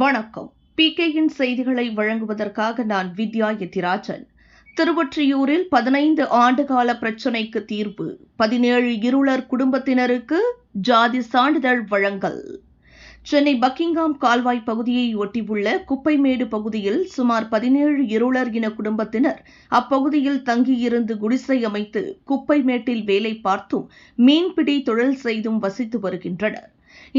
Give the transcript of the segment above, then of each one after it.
வணக்கம். PKயின் செய்திகளை வழங்குவதற்காக நான் வித்யா எத்திராஜன். திருவொற்றியூரில் 15 ஆண்டுகால பிரச்சினைக்கு தீர்வு. 17 இருளர் குடும்பத்தினருக்கு ஜாதி சான்றிதழ் வழங்கல். சென்னை பக்கிங்ஹாம் கால்வாய் பகுதியை ஒட்டியுள்ள குப்பைமேடு பகுதியில் சுமார் 17 இருளர் இன குடும்பத்தினர் அப்பகுதியில் தங்கியிருந்து குடிசை அமைத்து குப்பைமேட்டில் வேலை பார்த்தும் மீன்பிடி தொழில் செய்தும் வசித்து வருகின்றனர்.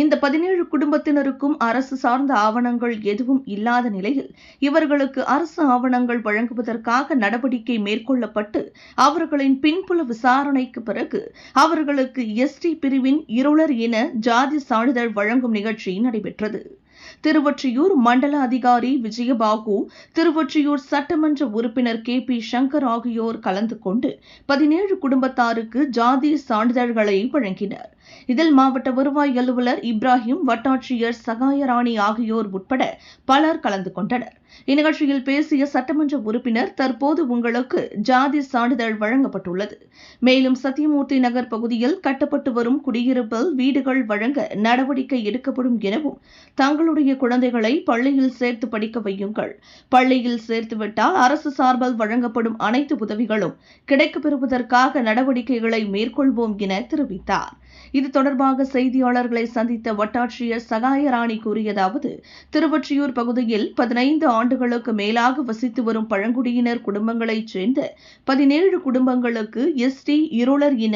இந்த 17 குடும்பத்தினருக்கும் அரசு சார்ந்த ஆவணங்கள் எதுவும் இல்லாத நிலையில் இவர்களுக்கு அரசு ஆவணங்கள் வழங்குவதற்காக நடவடிக்கை மேற்கொள்ளப்பட்டு அவர்களின் பின்புல விசாரணைக்கு பிறகு அவர்களுக்கு ST பிரிவின் இருளர் இன ஜாதி சான்றிதழ் வழங்கும் நிகழ்ச்சி நடைபெற்றது. திருவொற்றியூர் மண்டல அதிகாரி விஜயபாகு, திருவொற்றியூர் சட்டமன்ற உறுப்பினர் KP சங்கர் ஆகியோர் கலந்து கொண்டு 17 குடும்பத்தாருக்கு ஜாதி சான்றிதழ்களை வழங்கினர். இதில் மாவட்ட வருவாய் அலுவலர் இப்ராஹிம், வட்டாட்சியர் சகாயராணி ஆகியோர் உட்பட பலர் கலந்து கொண்டனர். இந்நிகழ்ச்சியில் பேசிய சட்டமன்ற உறுப்பினர், தற்போது உங்களுக்கு ஜாதி சான்றிதழ் வழங்கப்பட்டுள்ளது. மேலும் சத்தியமூர்த்தி நகர் பகுதியில் கட்டப்பட்டு வரும் குடியிருப்பில் வீடுகள் வழங்க நடவடிக்கை எடுக்கப்படும் எனவும், தங்களுடைய குழந்தைகளை பள்ளியில் சேர்த்து படிக்க வையுங்கள். பள்ளியில் சேர்த்துவிட்டால் அரசு சார்பில் வழங்கப்படும் அனைத்து உதவிகளும் கிடைக்கப்பெறுவதற்காக நடவடிக்கைகளை மேற்கொள்வோம் என தெரிவித்தார். இது தொடர்பாக செய்தியாளர்களை சந்தித்த வட்டாட்சியர் சகாயராணி கூறியதாவது, திருவொற்றியூர் பகுதியில் 15 ஆண்டுகளுக்கு மேலாக வசித்து வரும் பழங்குடியினர் குடும்பங்களைச் சேர்ந்த 17 குடும்பங்களுக்கு ST இருளர் இன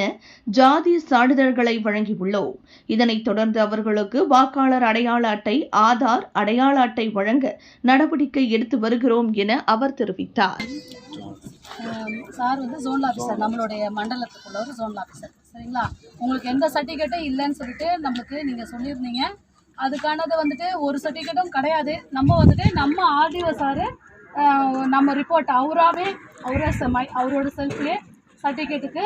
ஜாதி சான்றிதழ்களை வழங்கியுள்ளோம். இதனைத் தொடர்ந்து அவர்களுக்கு வாக்காளர் அடையாள அட்டை, ஆதார் அடையாள அட்டை வழங்க நடவடிக்கை எடுத்து வருகிறோம் என அவர் தெரிவித்தார். சார் ஜோனல் ஆஃபீஸர், நம்மளுடைய மண்டலத்துக்குள்ள ஒரு ஜோனல் ஆஃபீஸர். சரிங்களா, உங்களுக்கு எந்த சர்டிஃபிகேட்டும் இல்லைன்னு சொல்லிட்டு நம்மளுக்கு நீங்கள் சொல்லியிருந்தீங்க. அதுக்கானது ஒரு சர்டிஃபிகேட்டும் கிடையாது. நம்ம RDO சார் நம்ம ரிப்போர்ட் அவரோட செல்ஃப்லேயே சர்டிஃபிகேட்டுக்கு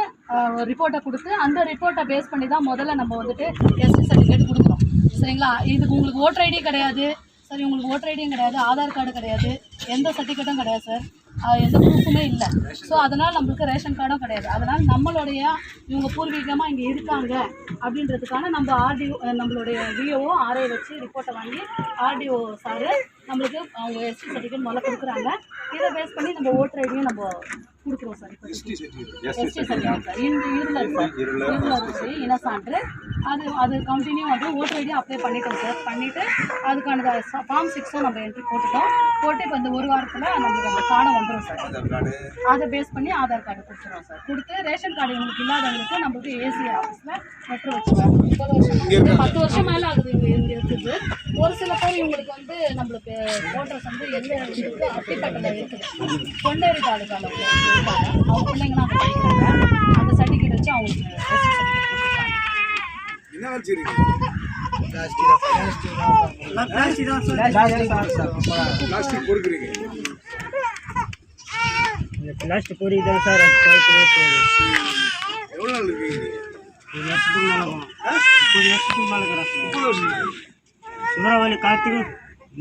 ரிப்போர்ட்டை கொடுத்து அந்த ரிப்போர்ட்டை பேஸ் பண்ணி தான் முதல்ல நம்ம ST சர்டிஃபிகேட் கொடுக்குறோம். சரிங்களா, இதுக்கு உங்களுக்கு ஓட்டர் ஐடி கிடையாது. சரி, உங்களுக்கு ஓட்டர் ஐடியும் கிடையாது, ஆதார் கார்டு கிடையாது, எந்த சர்டிஃபிகேட்டும் கிடையாது சார், எந்த ப்ரூஃபுமே இல்லை. ஸோ அதனால் நம்மளுக்கு ரேஷன் கார்டும் கிடையாது. அதனால் நம்மளுடைய இவங்க பூர்வீகமாக இங்கே இருக்காங்க அப்படின்றதுக்கான நம்ம நம்மளுடைய VO RI வச்சு ரிப்போர்ட்டை வாங்கி RDO சார் நம்மளுக்கு அவங்க ST சர்டிஃபிகேட் முதல்ல கொடுக்குறாங்க. இதை பேஸ் பண்ணி நம்ம ஓட்டர் ஐடியும் நம்ம கொடுக்குறோம் சார். இப்போ ST சர்டிஃபிகேட் சார், இருளர் இன சான்று அது கண்டினியூ ஓட்டர் ஐடியும் அப்ளை பண்ணிட்டோம் சார். பண்ணிவிட்டு அதுக்கான ஃபார்ம் 6 நம்ம என்ட்ரி போட்டுட்டோம். போட்டு இப்போ இந்த ஒரு வாரத்தில் நம்மளுக்கு அந்த கார்டும் வந்துடும் சார். அதை பேஸ் பண்ணி ஆதார் கார்டு கொடுத்துருவோம் சார். கொடுத்து ரேஷன் கார்டு உங்களுக்கு இல்லாதவங்களுக்கு நம்மளுக்கு AC ஆஃபீஸில் லெட்ரு வச்சுருவோம். 10 வருஷம் மேலே ஆகுது இங்கே இருக்குது. ஒரு சில பேர் இவங்களுக்கு நம்மளுக்கு ஓட்டர்ஸ் எந்த இருக்குது அத்திப்பட்டில் இருக்குது, கொண்டேரி தாலுக்காவில் இருக்காங்க. அவங்க பிள்ளைங்களாம் அங்கே படிக்கிறாங்க. அந்த சர்டிஃபிகேட் வச்சு அவங்களுக்கு ST சர்டிஃபிகேட் கொடுத்துருக்காங்க. பிளாஸ்டிக் பொறி தான் சார். சுமரவழி காத்து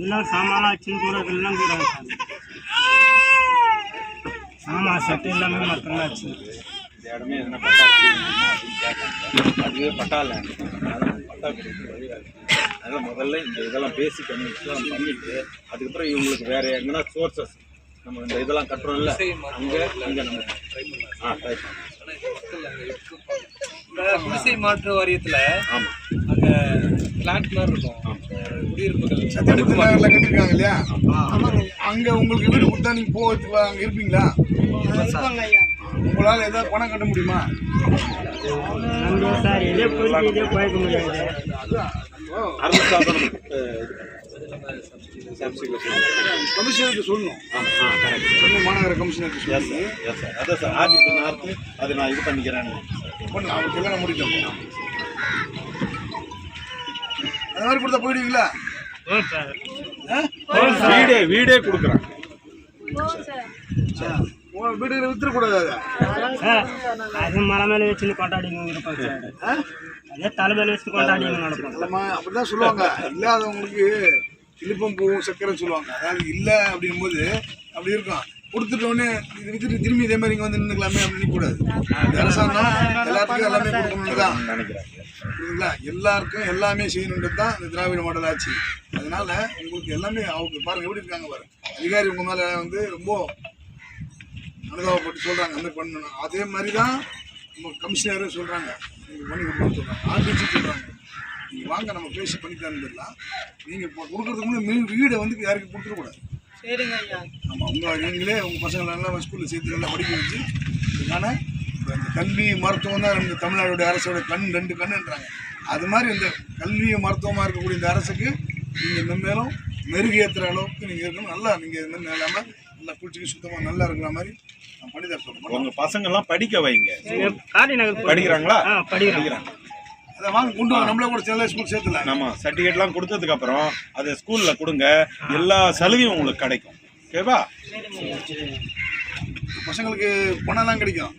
எல்லாம் சாமான் வச்சுன்னு கூட இதெல்லாம் கூட சாமான் சட்டு எல்லாமே மட்டும்தான் ஆச்சு. இடமே எதனா பட்டா அதுவே பட்டா இல்லை, பட்டா அதனால் முதல்ல இந்த இதெல்லாம் பேசிக் கம்யூனிட்டிலாம் பண்ணிவிட்டு அதுக்கப்புறம் இவங்களுக்கு வேறு எங்கன்னா சோர்சஸ் நம்ம இந்த இதெல்லாம் கட்டுறோம்ல அங்கே நம்ம ட்ரை பண்ணலாம். இந்த குடிசை மாற்று வாரியத்தில் அந்த பிளாட் மாதிரி இருக்கும், குடியிருப்புகள் கட்டிருக்காங்க இல்லையா, அங்கே உங்களுக்கு வீடு கொடுத்தா நீங்கள் போக அங்கே இருப்பீங்களா? உங்களால் ஏதாவது பணம் கட்ட முடியுமா? சார் இதே பொறுத்து இதே குறைக்க முடியாது. கமிஷனருக்கு சொல்லணும், மாநகர கமிஷனருக்கு சொல்லணும். அதான் சார் ஆர்டிசி அது நான் இது பண்ணிக்கிறேன். அவங்களுக்கு எல்லாம் முடிக்கும். அந்த மாதிரி கொடுத்தா போயிடுவீங்களா? வீடே கொடுக்குறேன். வீடு வித்துடக்கூடாது. அது மலை மேலே வச்சுன்னு கொண்டாடிங்க இருப்போம் சார். அதே தலைமையில வச்சுட்டு கொண்டாடிங்க நடப்போம். அப்படிதான் சொல்லுவாங்க. இல்லாதவங்களுக்கு இழுப்பம் பூவும் சக்கரை சொல்லுவாங்க. அதாவது இல்லை அப்படிங்கும்போது அப்படி இருக்கும். கொடுத்துட்டோன்னே இது வித்துட்டு திரும்பி இதே மாதிரி இங்கே வந்து நின்றுக்கலாமே அப்படின்னு கூடாது. அரசாங்கம் எல்லாத்துக்கும் எல்லாமே கொடுக்கணும்னு தான் நினைக்கிறேன். புரியுதுங்களா? எல்லாருக்கும் எல்லாமே செய்யணுன்றது தான் இந்த திராவிட மாடல் ஆட்சி. அதனால அதனால உங்களுக்கு எல்லாமே அவங்க பாருங்க எப்படி இருக்காங்க பாருங்க. அதிகாரி உங்க மேல வந்து ரொம்ப அனுதாபப்பட்டு சொல்றாங்க அந்த பண்ணணும். அதே மாதிரி தான் நம்ம கமிஷனரும் சொல்றாங்க நீங்கள் பண்ணி கொடுக்கணும்னு சொல்றாங்க. ஆர்டிசி சொல்றாங்க நீங்கள் வாங்க நம்ம பேசி பண்ணி தந்துடலாம். நீங்கள் இப்போ கொடுக்குறதுக்கு முன்னாடி வீடை வந்து யாருக்கும் கொடுத்துடக்கூடாது. சரிங்க ஐயா. ஆமாம் நீங்களே உங்கள் பசங்களெல்லாம் ஸ்கூலில் சேர்த்து நல்லா படிக்க வச்சு இதனால இந்த கல்வி மருத்துவம் தான் இந்த தமிழ்நாடுடைய அரசோட ரெண்டு கண்ணுன்றாங்க. அது மாதிரி இந்த கல்வி மருத்துவமாக இருக்கக்கூடிய இந்த அரசுக்கு நீங்கள் மென்மேலும் மெருகேற்றுற அளவுக்கு நீங்கள் இருக்கணும். நல்லா நீங்கள் இது மாதிரி இல்லாமல் நல்லா குளிச்சுக்கு சுத்தமாக நல்லா இருக்கிற மாதிரி நான் பண்ணி தர சொல்லுங்கள். உங்கள் பசங்கள்லாம் படிக்க வைங்க. காரிநகர் படிக்கிறாங்களா? படிக்கிறாங்க. அதை வாங்க கொண்டு வாங்க, நம்மளே கூட சில ஸ்கூல் சேர்த்துலாம். ஆமாம், சர்டிஃபிகேட்லாம் கொடுத்ததுக்கப்புறம் அதை ஸ்கூலில் கொடுங்க, எல்லா சலுகையும் உங்களுக்கு கிடைக்கும். ஓகேவா? பசங்களுக்கு பணம்லாம் கிடைக்கும்,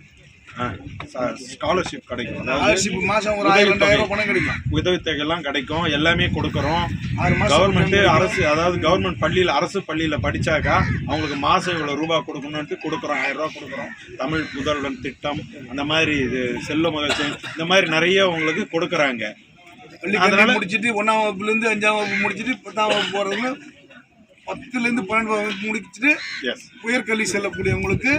ஸ்காலர்ஷிப் கிடைக்கும், ஸ்காலர்ஷிப் மாதம் ஒரு 1000-2000 பணம் கிடைக்கும், உதவித்தொகைலாம் கிடைக்கும், எல்லாமே கொடுக்குறோம். 6 மாதம் கவர்மெண்ட்டு அரசு, அதாவது கவர்மெண்ட் பள்ளியில் அரசு பள்ளியில் படித்தாக்கா அவங்களுக்கு மாதம் இவ்வளோ ரூபா கொடுக்கணுன்ட்டு கொடுக்குறோம். 1000 ரூபா கொடுக்குறோம். தமிழ் முதல்வன் திட்டம் அந்த மாதிரி இது செல்வ மகிழ்ச்சி இந்த மாதிரி நிறைய உங்களுக்கு கொடுக்குறாங்க. பள்ளி முடிச்சுட்டு 1ஆம் வகுப்புலேருந்து 5ஆம் வகுப்பு முடிச்சுட்டு 10ஆம் வகுப்பு போகிறதுக்கு 10லேருந்து 12 வகுப்பு முடிச்சுட்டு உயர்கல்வி செல்லக்கூடியவங்களுக்கு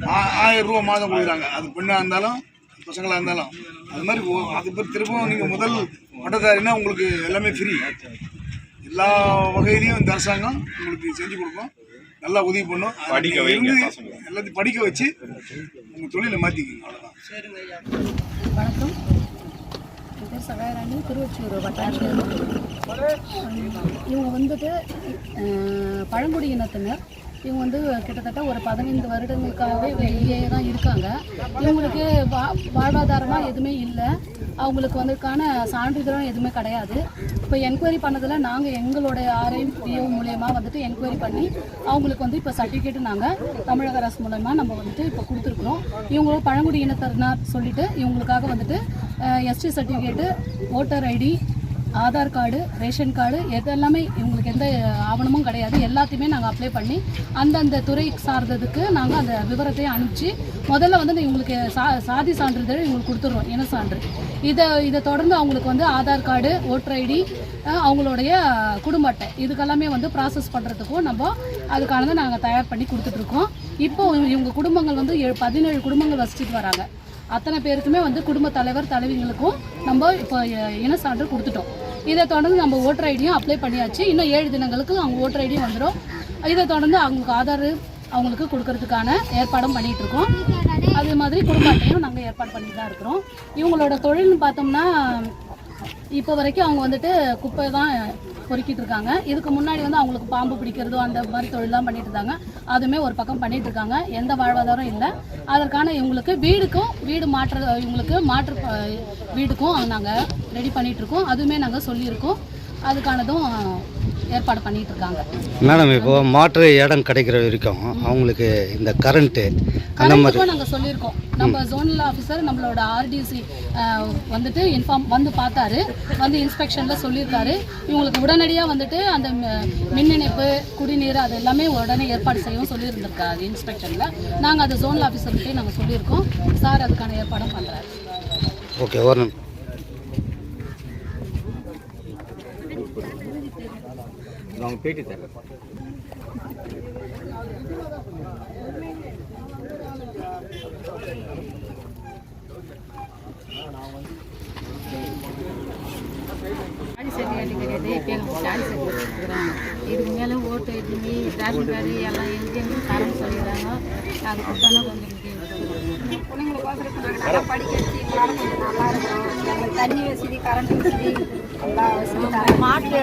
1000 ரூபா மாதம் கொடுக்குறாங்க. அது பெண்ணாக இருந்தாலும் பசங்களாக இருந்தாலும் அது மாதிரி. அது பேர் திரும்பவும் நீங்கள் முதல் பட்டதாரின்னா உங்களுக்கு எல்லாமே ஃப்ரீ. எல்லா வகையிலையும் இந்த அரசாங்கம் உங்களுக்கு செஞ்சு கொடுக்கும், நல்லா உதவி பண்ணும். எல்லாத்தையும் படிக்க வச்சு உங்கள் தொழிலை மாற்றிக்கிங்க. அவ்வளோதான். வணக்கம், என் பேர் சகாயராணி, திருவொற்றியூர் வட்டாட்சியர். இவங்க வந்துட்டு பழங்குடி இனத்தினர். இவங்க வந்து கிட்டத்தட்ட ஒரு 15 வருடங்களுக்காகவே வெளியே தான் இருக்காங்க. இவங்களுக்கு வாழ்வாதாரமாக எதுவுமே இல்லை, அவங்களுக்கு வந்துக்கான சான்றிதழும் எதுவுமே கிடையாது. இப்போ என்கொயரி பண்ணதில் நாங்கள் எங்களுடைய RIPO மூலயமா வந்துட்டு என்கொயரி பண்ணி அவங்களுக்கு வந்து இப்போ சர்டிஃபிகேட்டு நாங்கள் தமிழக அரசு மூலயமா நம்ம வந்துட்டு இப்போ கொடுத்துருக்குறோம். இவங்களும் பழங்குடி இனத்தினர் சொல்லிட்டு இவங்களுக்காக வந்துட்டு ST certificate, voter ID, Aadhaar card, ration card, எதெல்லாமே இவங்களுக்கு எந்த ஆவணமும் கிடையாது. எல்லாத்தையுமே நாங்கள் அப்ளை பண்ணி அந்தந்த துறை சார்ந்ததுக்கு நாங்கள் அந்த விவரத்தையும் அனுப்பிச்சு முதல்ல வந்து இவங்களுக்கு சாதி சான்றிதழ் இவங்களுக்கு கொடுத்துருவோம், இன சான்று. இதை தொடர்ந்து அவங்களுக்கு வந்து ஆதார் கார்டு, ஓட்டர் ID, அவங்களுடைய குடும்ப அட்டை, இதுக்கெல்லாமே வந்து ப்ராசஸ் பண்ணுறதுக்கும் நம்ம அதுக்கானதை நாங்கள் தயார் பண்ணி கொடுத்துட்ருக்கோம். இப்போ இவங்க குடும்பங்கள் வந்து 17 குடும்பங்கள் வசிச்சுட்டு வராங்க. அத்தனை பேருக்குமே வந்து குடும்ப தலைவர் தலைவிங்களுக்கும் நம்ம இப்போ இன சான்று கொடுத்துட்டோம். இதை தொடர்ந்து நம்ம ஓட்டர் ஐடியும் அப்ளை பண்ணியாச்சு. இன்னும் 7 தினங்களுக்கு அவங்க ஓட்டர் ஐடியும் வந்துடும். இதை தொடர்ந்து அவங்களுக்கு ஆதார் அவங்களுக்கு கொடுக்கறதுக்கான ஏற்பாடும் பண்ணிகிட்டு இருக்கோம். அதே மாதிரி குடும்ப அட்டையும் நாங்கள் ஏற்பாடு பண்ணிட்டு தான் இருக்கிறோம். இவங்களோட தொழில்னு பார்த்தோம்னா இப்போ வரைக்கும் அவங்க வந்துட்டு குப்பை தான் பொறுக்கிட்டு இருக்காங்க. இதுக்கு முன்னாடி வந்து அவங்களுக்கு பாம்பு பிடிக்கிறதோ அந்த மாதிரி தொழிலாம் பண்ணிட்டு இருந்தாங்க. அதுவுமே ஒரு பக்கம் பண்ணிட்டு இருக்காங்க. எந்த வாழ்வாதாரம் இல்லை. அதற்கான இவங்களுக்கு வீடு மாற்ற இவங்களுக்கு மாற்று வீடுக்கும் நாங்கள் ரெடி பண்ணிட்டு இருக்கோம். அதுவுமே நாங்கள் சொல்லியிருக்கோம். அதுக்கானதும் ஏற்பாடு பண்ணிட்டு இருக்காங்க. மேடம், இப்போ மாற்று இடம் கிடைக்கிற வரைக்கும் அவங்களுக்கு இந்த கரண்ட்டு அந்த மாதிரி நாங்கள் சொல்லியிருக்கோம். நம்ம ஜோனல் ஆஃபீஸர் நம்மளோட RDC வந்துட்டு இன்ஃபார்ம் வந்து பார்த்தாரு, வந்து இன்ஸ்பெக்ஷனில் சொல்லியிருக்காரு. இவங்களுக்கு உடனடியாக வந்துட்டு அந்த மின் இணைப்பு, குடிநீர் அது எல்லாமே உடனே ஏற்பாடு செய்யவும் சொல்லியிருந்திருக்காரு இன்ஸ்பெக்ஷனில். நாங்கள் அது ஜோனல் ஆஃபீஸர்கிட்டே நாங்கள் சொல்லியிருக்கோம். சார் அதுக்கான ஏற்பாடும் பண்ணுறாரு. ஓகே, ஒரு அவங்க பேட்டி தர இதுக்கு மேலே ஓட்டு எழுதி ரேஷன் கார்டு எல்லாம் எழுதி தரேன்னு சொல்லிடுறாங்க. அது கொடுத்தானா கொஞ்சம் பிள்ளைங்களுக்கு நல்லா படிக்க வச்சு நல்லா இருக்கும். தண்ணி வசதி, கரண்ட் வசதி, எல்லா வசதி மாற்று